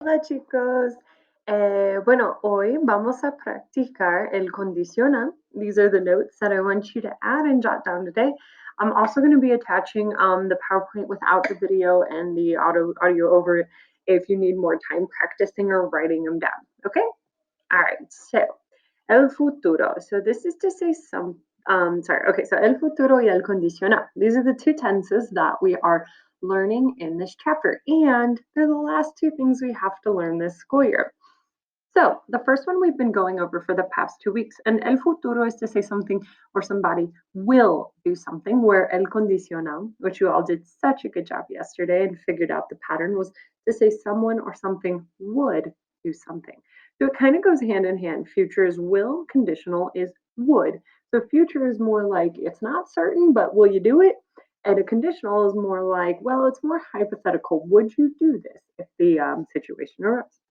Hola chicos. Bueno, hoy vamos a practicar el condicional. These are the notes that I want you to add and jot down today. I'm also going to be attaching the PowerPoint without the video and the audio over it if you need more time practicing or writing them down. Okay? All right. So, el futuro. So this is to say okay, so el futuro y el condicional. These are the two tenses that we are learning in this chapter, and they're the last two things we have to learn this school year. So the first one we've been going over for the past 2 weeks, and el futuro is to say something or somebody will do something, where el condicional, which you all did such a good job yesterday and figured out the pattern, was to say someone or something would do something. So it kind of goes hand in hand. Future is will, conditional is would. So future is more like it's not certain, but will you do it? And a conditional is more like, well, it's more hypothetical. Would you do this if the situation arose?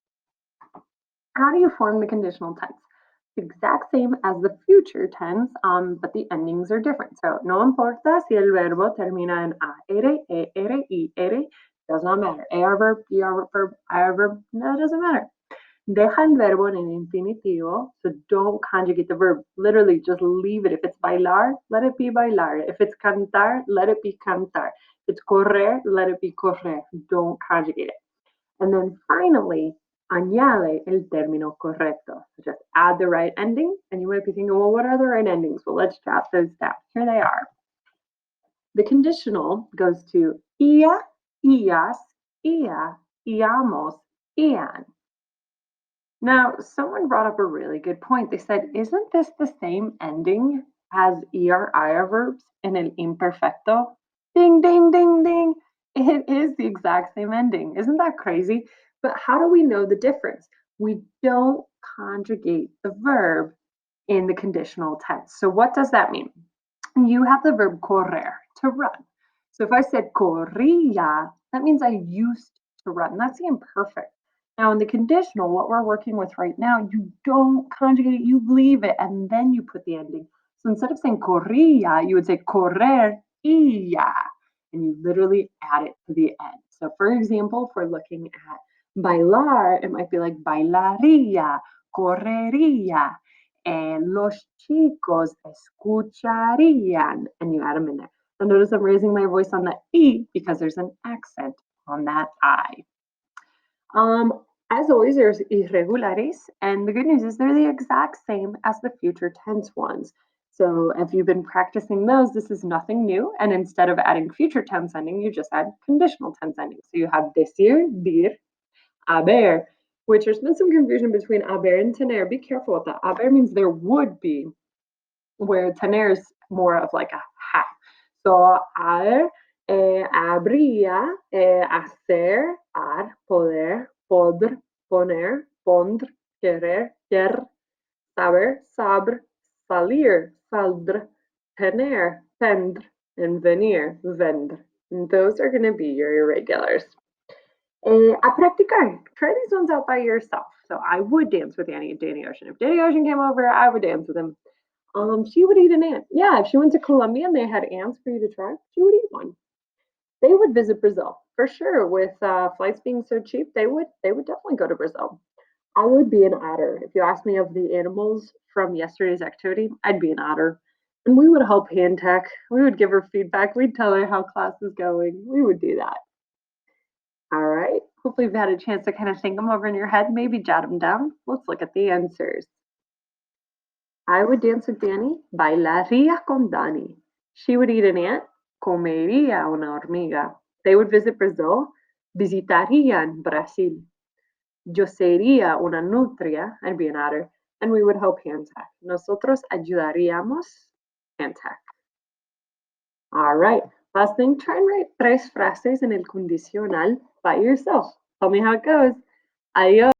How do you form the conditional tense? The exact same as the future tense, but the endings are different. So no importa si el verbo termina en AR, ER, IR, does not matter. AR verb, ER verb, IR verb, no, it doesn't matter. Deja el verbo en el infinitivo, so don't conjugate the verb. Literally, just leave it. If it's bailar, let it be bailar. If it's cantar, let it be cantar. If it's correr, let it be correr. Don't conjugate it. And then finally, añade el término correcto. So just add the right ending. And you might be thinking, well, what are the right endings? Well, let's jot those down. Here they are. The conditional goes to ia, ias, ia, iamos, ian. Now, someone brought up a really good point. They said, isn't this the same ending as ER verbs in el imperfecto? Ding, ding, ding, ding. It is the exact same ending. Isn't that crazy? But how do we know the difference? We don't conjugate the verb in the conditional tense. So, what does that mean? You have the verb correr, to run. So, if I said corría, that means I used to run. That's the imperfect. Now, in the conditional, what we're working with right now, you don't conjugate it, you leave it, and then you put the ending. So instead of saying corría, you would say correría, and you literally add it to the end. So for example, if we're looking at bailar, it might be like bailaría, correría, and los chicos escucharían, and you add them in there. So notice I'm raising my voice on the E because there's an accent on that I. Um, as always, there's irregulares, and the good news is they're the exact same as the future tense ones. So if you've been practicing those, this is nothing new. And instead of adding future tense ending, you just add conditional tense ending. So you have decir, dir, haber, which there's been some confusion between haber and tener. Be careful with that. Haber means there would be, where tener is more of like a have. So haber, habría, hacer, har, poder, podr, poner, pondr, querer, quer, saber, saber, salir, saldr, tener, tendre, and venir, vendre. And those are going to be your irregulars. A practicar. Try these ones out by yourself. So I would dance with Danny Ocean. If Danny Ocean came over, I would dance with him. She would eat an ant. Yeah, if she went to Colombia and they had ants for you to try, she would eat one. They would visit Brazil for sure. With flights being so cheap, they would definitely go to Brazil. I would be an otter. If you ask me of the animals from yesterday's activity, I'd be an otter. And we would help hand tech. We would give her feedback. We'd tell her how class is going. We would do that. All right. Hopefully, you've had a chance to kind of think them over in your head, maybe jot them down. Let's look at the answers. I would dance with Danny, bailaría con Dani. She would eat an ant, comería una hormiga. They would visit Brazil, visitarían Brasil. Yo sería una nutria, I'd be an otter, and we would help Hantak. Nosotros ayudaríamos Hantak. All right. Last thing, try and write tres frases en el condicional by yourself. Tell me how it goes. Adiós.